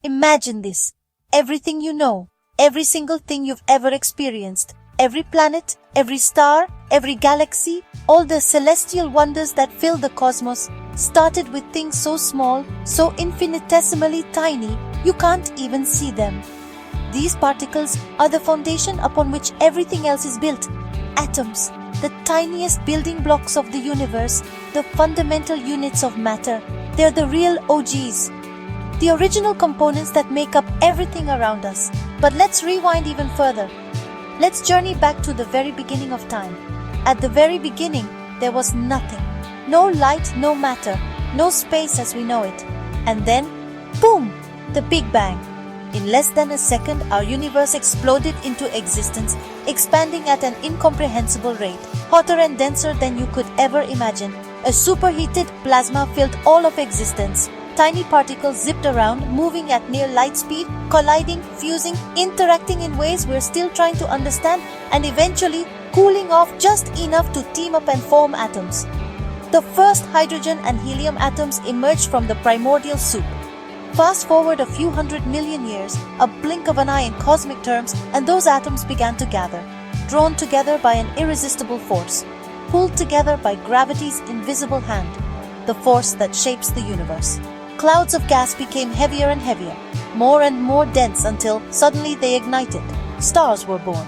Imagine this. Everything you know, every single thing you've ever experienced, every planet, every star, every galaxy, all the celestial wonders that fill the cosmos, started with things so small, so infinitesimally tiny, you can't even see them. These particles are the foundation upon which everything else is built. Atoms, the tiniest building blocks of the universe, the fundamental units of matter. They're the real OGs. The original components that make up everything around us. But let's rewind even further. Let's journey back to the very beginning of time. At the very beginning, there was nothing. No light, no matter, no space as we know it. And then, boom, the Big Bang. In less than a second, our universe exploded into existence, expanding at an incomprehensible rate, hotter and denser than you could ever imagine. A superheated plasma filled all of existence. Tiny particles zipped around, moving at near light speed, colliding, fusing, interacting in ways we're still trying to understand, and eventually cooling off just enough to team up and form atoms. The first hydrogen and helium atoms emerged from the primordial soup. Fast forward a few 100 million years, a blink of an eye in cosmic terms, and those atoms began to gather, drawn together by an irresistible force, pulled together by gravity's invisible hand, the force that shapes the universe. Clouds of gas became heavier and heavier, more and more dense until suddenly they ignited. Stars were born.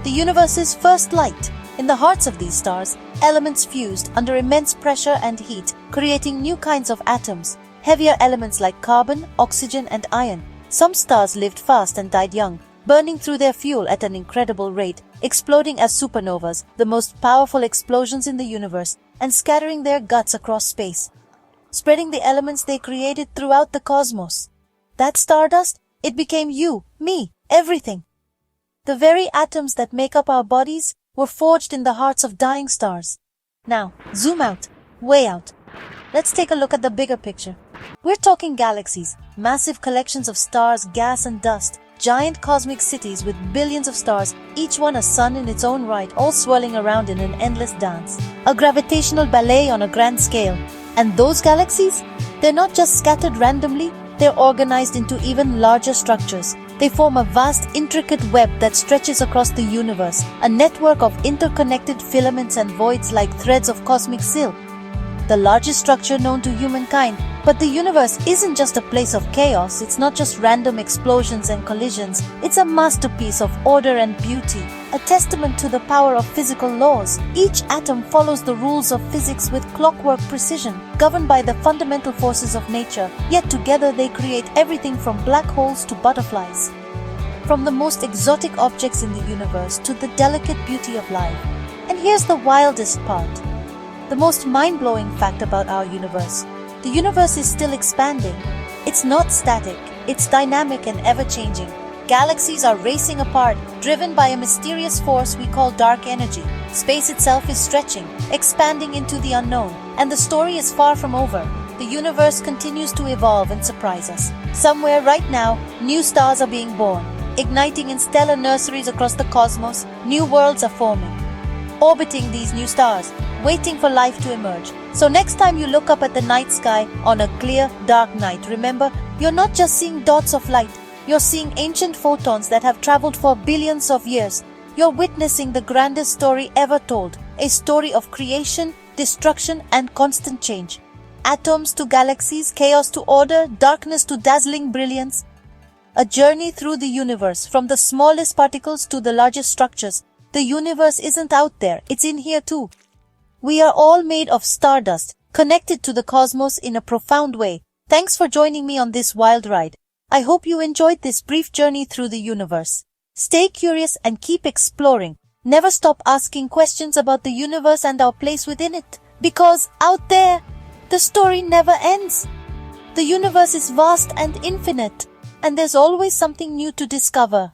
The universe's first light. In the hearts of these stars, elements fused under immense pressure and heat, creating new kinds of atoms. Heavier elements like carbon, oxygen, and iron. Some stars lived fast and died young, burning through their fuel at an incredible rate, exploding as supernovas, the most powerful explosions in the universe, and scattering their guts across space, spreading the elements they created throughout the cosmos. That stardust, it became you, me, everything. The very atoms that make up our bodies were forged in the hearts of dying stars. Now, zoom out, way out. Let's take a look at the bigger picture. We're talking galaxies, massive collections of stars, gas and dust, giant cosmic cities with billions of stars, each one a sun in its own right, all swirling around in an endless dance. A gravitational ballet on a grand scale. And those galaxies? They're not just scattered randomly, they're organized into even larger structures. They form a vast, intricate web that stretches across the universe, a network of interconnected filaments and voids like threads of cosmic silk. The largest structure known to humankind. But the universe isn't just a place of chaos, it's not just random explosions and collisions, it's a masterpiece of order and beauty, a testament to the power of physical laws. Each atom follows the rules of physics with clockwork precision, governed by the fundamental forces of nature, yet together they create everything from black holes to butterflies. From the most exotic objects in the universe to the delicate beauty of life. And here's the wildest part. The most mind-blowing fact about our universe. The universe is still expanding. It's not static, it's dynamic and ever-changing. Galaxies are racing apart, driven by a mysterious force we call dark energy. Space itself is stretching, expanding into the unknown, and the story is far from over. The universe continues to evolve and surprise us. Somewhere right now, new stars are being born. Igniting in stellar nurseries across the cosmos, new worlds are forming. Orbiting these new stars, waiting for life to emerge. So next time you look up at the night sky on a clear, dark night, remember, you're not just seeing dots of light, you're seeing ancient photons that have traveled for billions of years. You're witnessing the grandest story ever told, a story of creation, destruction, and constant change. Atoms to galaxies, chaos to order, darkness to dazzling brilliance. A journey through the universe, from the smallest particles to the largest structures. The universe isn't out there, it's in here too. We are all made of stardust, connected to the cosmos in a profound way. Thanks for joining me on this wild ride. I hope you enjoyed this brief journey through the universe. Stay curious and keep exploring. Never stop asking questions about the universe and our place within it. Because out there, the story never ends. The universe is vast and infinite, and there's always something new to discover.